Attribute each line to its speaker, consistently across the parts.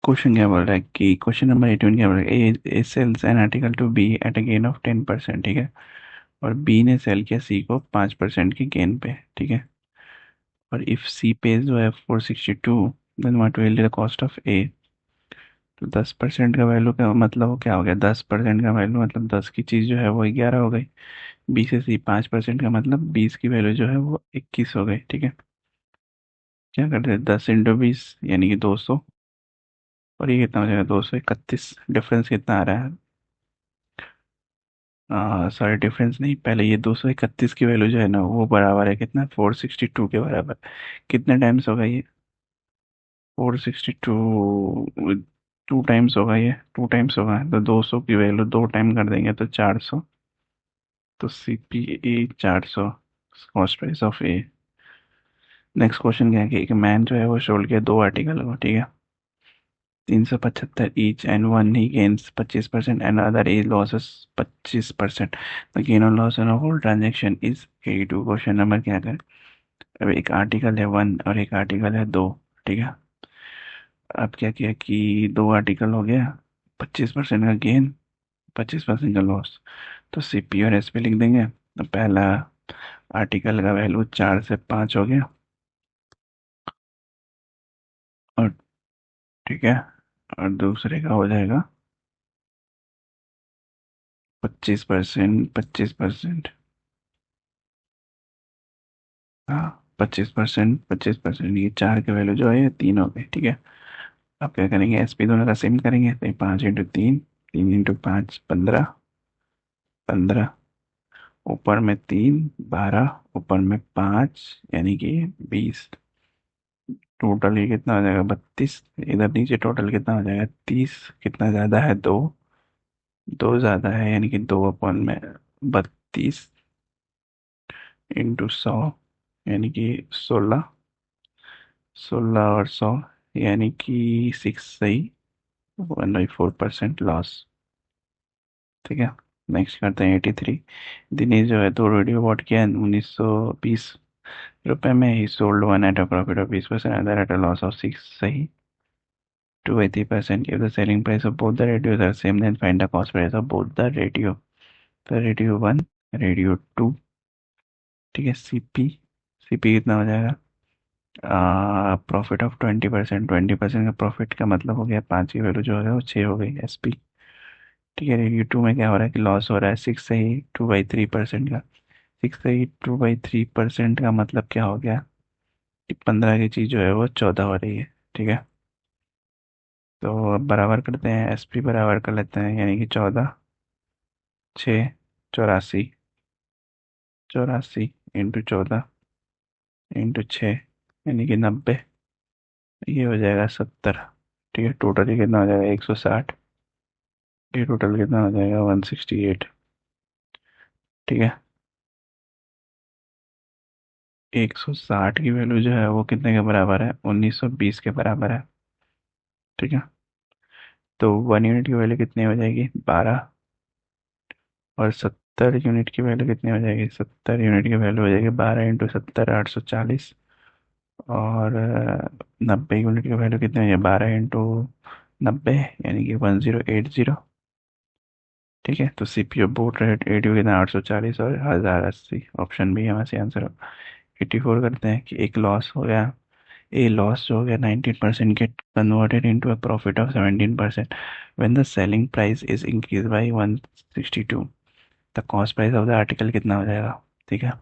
Speaker 1: Question क्या बोल रहा है कि क्वेश्चन नंबर 81 क्या बोल रहा है, A sells an article to B at a gain of 10%, ठीक है। और बी ने सेल किया सी को 5% के गेन पे, ठीक है। और इफ सी पेज जो है 462, then what will the cost of A. तो 10% का वैल्यू का मतलब वो क्या हो गया, 10% का वैल्यू मतलब 10 की चीज़ जो है वो 11 हो गई। बी से सी 5% का मतलब 20 की वैल्यू जो है वो 21 हो गई, ठीक है। क्या करते हैं, 10 × 20 यानी कि 200। और ये कितना हो जाएगा, 231। डिफरेंस कितना आ रहा है, सॉरी डिफरेंस नहीं, पहले ये 231 की वैल्यू जो है ना वो बराबर है कितना, 462 के बराबर। कितने टाइम्स होगा ये, 462, 2 टाइम्स होगा ये, 2 टाइम्स होगा तो 200 की वैल्यू 2 टाइम कर देंगे तो 400। तो C P A 400, cost price of A. Next question क्या है कि एक मैन जो है वो सोल्ड किया 2 आर्टिकल को, ठीक है। 375 each and one he gains 25% and other is losses 25%। The gain on loss on whole transaction is 82। Question number क्या है, अब एक आर्टिकल है 1 और एक आर्टिकल है 2, ठीक है। अब क्या किया कि 2 आर्टिकल हो गया, 25% का गेन, 25% का लॉस। तो सी पी और एस पी लिख देंगे। तो पहला आर्टिकल का वैल्यू 4 से 5 हो गया, और ठीक है। और दूसरे का हो जाएगा 25%, 25%। हाँ, 25%, 25%, ये 4 के वैल्यू जो है ये 3 हो गए, ठीक है। अब क्या करेंगे, एस पी दोनों का सेम करेंगे, तो 5 × 3, 3 × 5 15, 15, ऊपर में 3 12, ऊपर में 5 यानी कि 20। टोटल ये कितना हो जाएगा, 32। इधर नीचे टोटल कितना हो जाएगा, 30। कितना ज़्यादा है, 2, 2 ज़्यादा है यानी कि 2/में 32 × 100 यानी कि 16, 16 और 100 यानी कि 6 सही, 1/4% लॉस, ठीक है। नेक्स्ट करते हैं 83। दिनेश जो है 2 रेडियो बॉट किया 1920 रुपए में, ही sold one at a profit of 20%, other at a loss of 6 सही, 2 80%। If the selling price of both the radios are same, then find the cost price of both the radio। तो radio 1, radio 2, ठीक है। CP, CP कितना हो जाएगा, profit of 20%, 20% का profit का मतलब हो गया 5 की वैल्यू जो है वो 6 हो गई, एसपी, ठीक है। रेडियो 2 में क्या हो रहा है कि लॉस हो रहा है 6 से ही 2/3% का। 6 से ही 2/3% का मतलब क्या हो गया कि 15 की चीज़ जो है वो 14 हो रही है, ठीक है। तो अब बराबर करते हैं, एसपी बराबर कर लेते हैं यानी कि 14, 6, 84, 84 × 14 × 6 यानी कि 90। ये हो जाएगा 70, ठीक है। टोटल ये कितना हो जाएगा, 160। ये टोटल कितना हो जाएगा, 168, ठीक है। 160 की वैल्यू जो है वो कितने के बराबर है, 1920 के बराबर है, ठीक है। तो 1 यूनिट की वैल्यू कितनी हो जाएगी, 12। और 70 यूनिट की वैल्यू कितनी हो जाएगी, 70 यूनिट की वैल्यू हो जाएगी 12 × 70, 840। और 90 यूनिट की वैल्यू कितनी हो जाएगी, 12 × 90 यानी कि 1080, ठीक है। तो सीपीयू बूट रेट एडीयू कितना, 840 और 1080। ऑप्शन बी हमारे से आंसर हो। 84 करते हैं कि एक लॉस हो गया, ए लॉस जो हो गया 19% get converted into a profit of 17% when the selling price is increase by 162। The cost price of the article कितना हो जाएगा, ठीक है।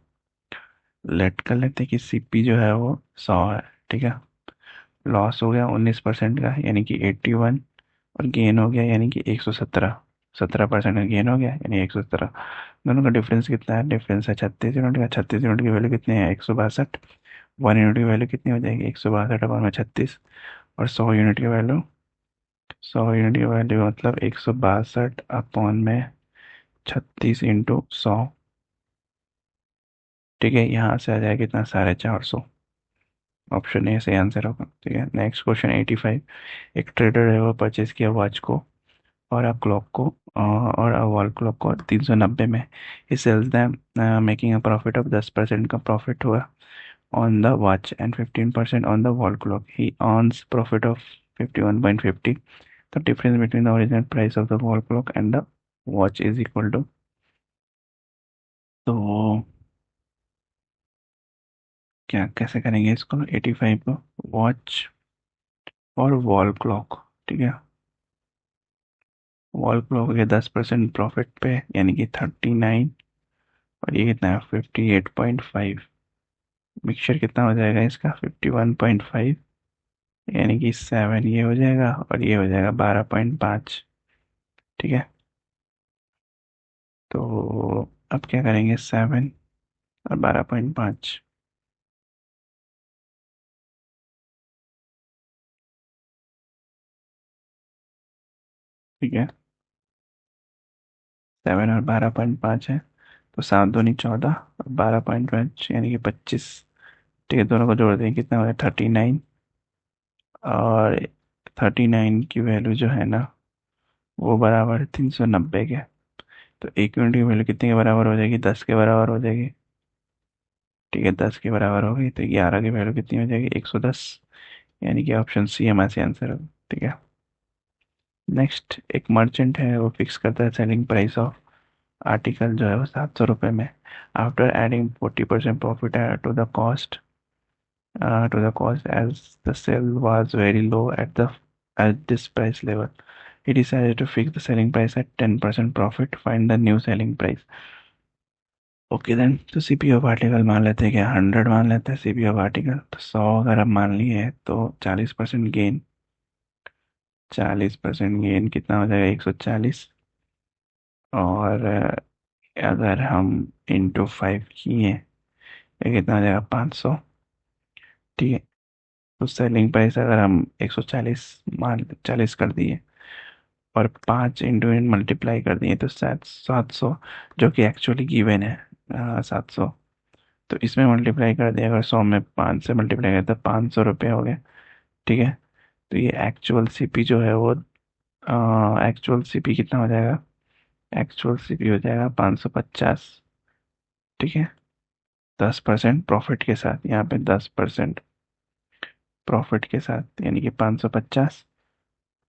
Speaker 1: लेट कर लेते हैं कि सीपी जो है वो 100 है, ठीक है। लॉस हो गया 19% का यानी कि 81, और गेन हो गया यानी कि 117, 17% का गेन हो गया यानी 117। दोनों का डिफरेंस कितना है, डिफरेंस है 36 यूनिट का। 36 यूनिट की वैल्यू कितनी है, 162। 1 यूनिट की वैल्यू कितनी हो जाएगी, 162/36। और 100 यूनिट की वैल्यू, 100 यूनिट की वैल्यू मतलब 162/36 × 100, ठीक है। यहाँ से आ जाएगा कितना, 450। ऑप्शन ए सही आंसर होगा, ठीक है। Next question 85। एक ट्रेडर है वो परचेज किया वॉच को और अ क्लॉक को और अ वॉल क्लॉक को 390 में। He sells them making a profit of 10% का प्रॉफिट हुआ on the watch and 15% on the wall clock. He earns profit of 51.50. The difference between the original price of the wall clock and the watch is equal to, तो क्या कैसे करेंगे इसको 85 को watch और wall clock, ठीक है। Wall clock के 10% प्रॉफिट पे यानी कि 39, और ये कितना है 58.5। मिक्सचर कितना हो जाएगा इसका 51.5, यानी कि 7 ये हो जाएगा और ये हो जाएगा 12.5, ठीक है। तो अब क्या करेंगे 7 और 12.5, ठीक है। 7 और 12.5 है, तो 7 दूनी 14 और 12.5 यानी कि 25, ठीक है। दोनों को जोड़ देंगे कितना हो जाए 39, और 39 की वैल्यू जो है ना वो बराबर है 390 के। तो 1 यूनिट की वैल्यू कितने के बराबर हो जाएगी 10 के बराबर हो जाएगी, ठीक है। 10 के बराबर हो गई तो 11 की वैल्यू कितनी हो जाएगी 110, यानी कि ऑप्शन सी हमारे से आंसर होगा, ठीक है। नेक्स्ट एक मर्चेंट है, वो फिक्स करता है सेलिंग प्राइस ऑफ आर्टिकल जो है वो 700 रुपये में, after adding 40% profit to the cost as the sale was very low at this price level. He decided to fix the selling price at 10% profit. Find the new selling price. Okay then, तो CP of article मान लेते हैं क्या 100 मान लेते हैं CP of article, तो 100 अगर हम मान लिए तो 40% गेन, 40% गेन कितना हो जाएगा 140, और अगर हम इंटू 5 किए ये कितना हो जाएगा 500, ठीक है। तो सेलिंग प्राइस अगर हम 140 मान 40 कर दिए और 5 इंटू मल्टीप्लाई कर दिए तो 700, जो कि एक्चुअली गिवन है 700। तो इसमें मल्टीप्लाई कर दिया, अगर 100 में 5 से मल्टीप्लाई करते तो 500 रुपये हो गए, ठीक है। तो ये एक्चुअल सीपी जो है वो एक्चुअल सीपी कितना हो जाएगा, एक्चुअल सीपी हो जाएगा 550, ठीक है। 10% प्रॉफिट के साथ, यहाँ पे 10% प्रॉफिट के साथ यानी कि 550।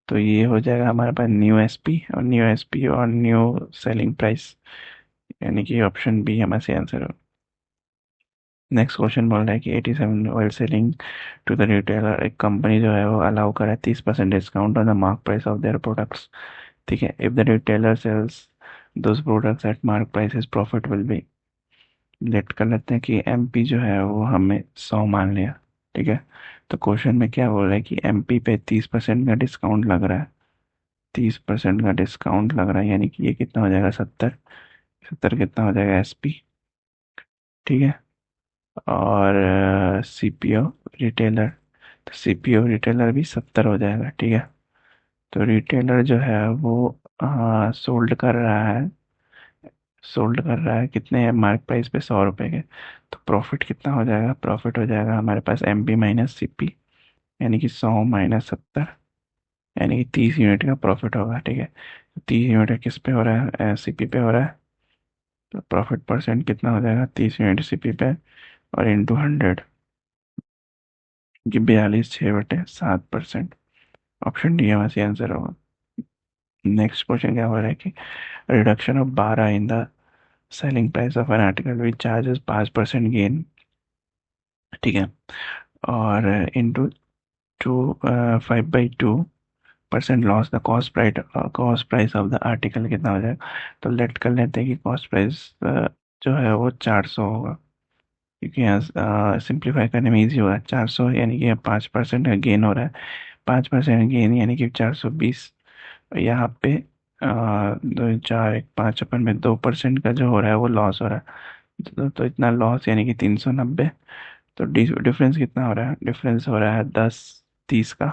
Speaker 1: तो ये हो जाएगा हमारे पास न्यू एसपी, और न्यू एसपी और न्यू सेलिंग प्राइस, यानी कि ऑप्शन बी हमारे से आंसर हो। नेक्स्ट क्वेश्चन बोल रहा है कि 87 oil selling to the retailer, एक कंपनी जो है वो अलाउ कर रहा है 30% discount on the mark price of their products, ठीक है। If the retailer sells those products at mark price profit will be, let कर लेते हैं कि एमपी जो है वो हमें 100 मान लिया, ठीक है। तो क्वेश्चन में क्या बोल रहा है कि एमपी पे 30% का डिस्काउंट लग रहा है, 30% का डिस्काउंट लग रहा है, यानी कि ये कितना हो जाएगा 70, 70 कितना हो जाएगा एसपी, ठीक है। और सीपीओ रिटेलर, तो सीपीओ रिटेलर भी 70 हो जाएगा, ठीक है। तो रिटेलर जो है वो सोल्ड कर रहा है, सोल्ड कर रहा है कितने मार्क प्राइस पे 100 रुपये के। तो प्रॉफिट कितना हो जाएगा, प्रॉफिट हो जाएगा हमारे पास एमपी माइनस सीपी, यानी कि 100 - 70, यानी कि 30 यूनिट का प्रॉफिट होगा, ठीक है। 30 यूनिट किस पे हो रहा है सीपी पे हो रहा है, तो प्रॉफिट परसेंट कितना हो जाएगा 30 यूनिट सीपी पे और इंटू 100, कि 42/6/7%। ऑप्शन डी हमारा सही आंसर होगा। नेक्स्ट क्वेश्चन क्या हो रहा है कि reduction of 12 in the selling price of an article which charges 5% gain, ठीक है। और into 5/2% loss, the cost price of the article कितना हो जाएगा। तो लेट कर लेते हैं कि कॉस्ट प्राइस जो है वो 400 होगा, क्योंकि यहाँ सिंप्लीफाई करने में इजी होगा। 400 यानी कि 5% का गेन हो रहा है, 5% गेन यानी कि 420। यहाँ पे 2 4 1 5 अपन में 2% का जो हो रहा है वो लॉस हो रहा है, तो इतना लॉस यानी कि 390। तो डिफरेंस कितना हो रहा है, डिफरेंस हो रहा है 10 30 का,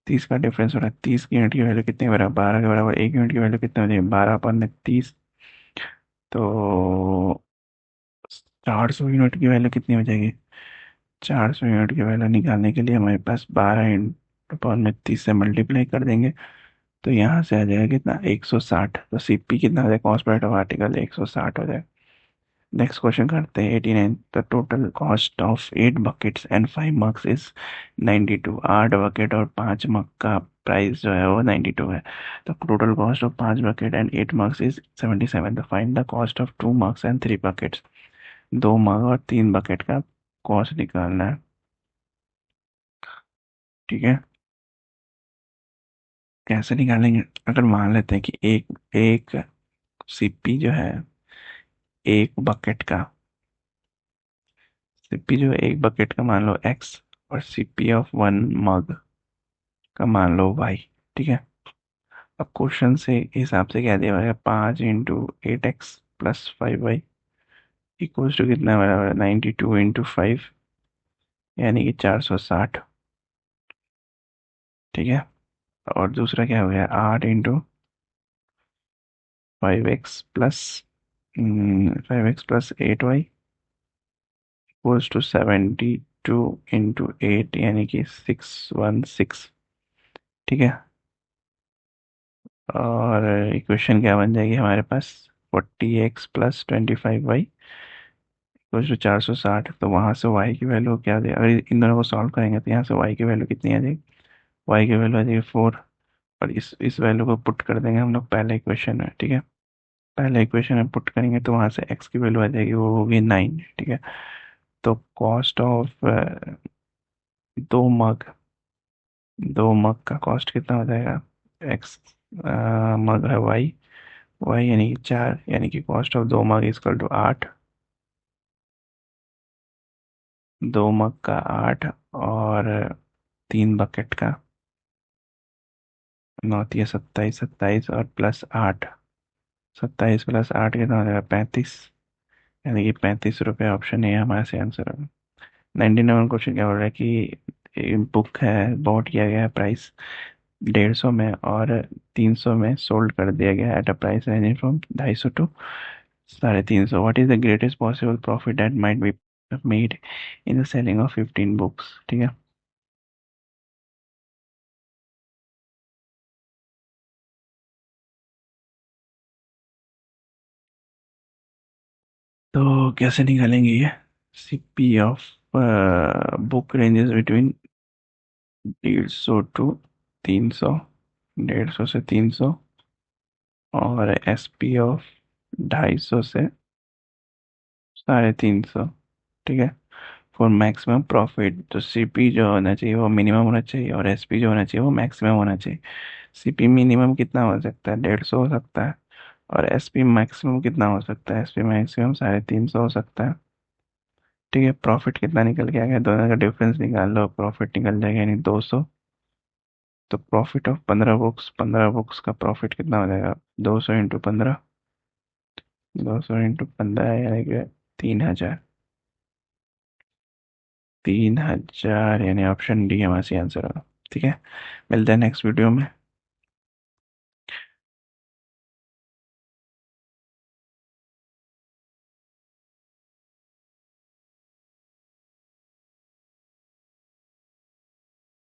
Speaker 1: 30 का डिफरेंस हो रहा है। 30 यूनिट की वैल्यू कितने बराबर 12 के बराबर, 1 यूनिट की वैल्यू कितने हो जाएगी 12/30। तो 400 यूनिट की वैल्यू कितनी हो जाएगी, 400 यूनिट की वैल्यू निकालने के लिए हमारे पास 12 × 30 से मल्टीप्लाई कर देंगे, तो यहाँ से आ जाएगा कितना 160। तो सीपी कितना हो जाएगा, कॉस्ट प्राइस ऑफ आर्टिकल 160 हो जाएगा। नेक्स्ट क्वेश्चन करते हैं 89। The total cost of 8 buckets and 5 mugs is 92। 8 bucket और 5 मग का प्राइस जो है वो 92 है। तो total cost of 5 bucket and 8 mugs is 77। तो find the cost of 2 mugs and 3 buckets. 2 मग और 3 बकेट का कॉस्ट निकालना है। ठीक है, कैसे निकालेंगे? अगर मान लेते हैं कि एक एक सीपी जो है एक बकेट का, सीपी जो है एक बकेट का मान लो एक्स, और सीपी ऑफ 1 मग का मान लो वाई। ठीक है, अब क्वेश्चन से हिसाब से क्या दिया हुआ है? 5 × 8x + 5y इक्वल्स टू कितना बराबर है? 92 × 5, यानी कि 460। ठीक है, और दूसरा क्या हो गया? 8 × 5x + 8y इक्वल्स टू 72 × 8, यानी कि 616। ठीक है, और इक्वेशन क्या बन जाएगी हमारे पास? 40x + 25y equals to 460। तो वहां से y की वैल्यू क्या दे? अगर इन दोनों को सॉल्व करेंगे तो यहाँ से y की वैल्यू कितनी आ जाएगी? y की वैल्यू आ जाएगी 4। और इस वैल्यू को पुट कर देंगे हम लोग पहले इक्वेशन में। ठीक है, पहले इक्वेशन में पुट करेंगे तो वहां से x की वैल्यू आ जाएगी, वो होगी 9। ठीक है, तो कॉस्ट ऑफ 2 मग, 2 मग का कॉस्ट कितना हो जाएगा? x मग है y यानी कि 4, यानी कि cost of 2 mug equal to 8। 2 mug का 8, और 3 बकेट का 9 × 27, 27 और +8, 27 + 8 कितना हो जाएगा? 35, यानी कि 35 रुपये। ऑप्शन ए हमारे से आंसर होगा। 99 क्वेश्चन क्या बोल रहा है कि बुक है, बॉट किया गया है प्राइस 150 में, और 300 में सोल्ड कर दिया गया है at a price ranging from 250 to 350। What is the greatest possible profit that might be made in the selling of 15 books? ठीक है, तो कैसे निकालेंगे ये? CP of book ranges between 150 to 300, 150 से 300, और एसपी ऑफ 250 से 350। ठीक है, फॉर मैक्सिमम प्रॉफिट, तो सीपी जो होना चाहिए वो मिनिमम होना चाहिए, और एसपी जो होना चाहिए वो मैक्सिमम होना चाहिए। सीपी मिनिमम कितना हो सकता है? 150 हो सकता है। और एसपी मैक्सिमम कितना हो सकता है? एसपी मैक्सिमम 350 हो सकता है। ठीक है, प्रॉफिट कितना निकल के आ गया? दोनों का डिफरेंस निकाल लो, प्रॉफिट निकल जाएगा, यानी 200। तो प्रॉफिट ऑफ 15 बुक्स, 15 बुक्स का प्रॉफिट कितना हो जाएगा? 200 × 15, 200 × 15 यानी कि 3000। 3000, यानी ऑप्शन डी हमारा सही आंसर होगा। ठीक है, मिलते हैं नेक्स्ट वीडियो में।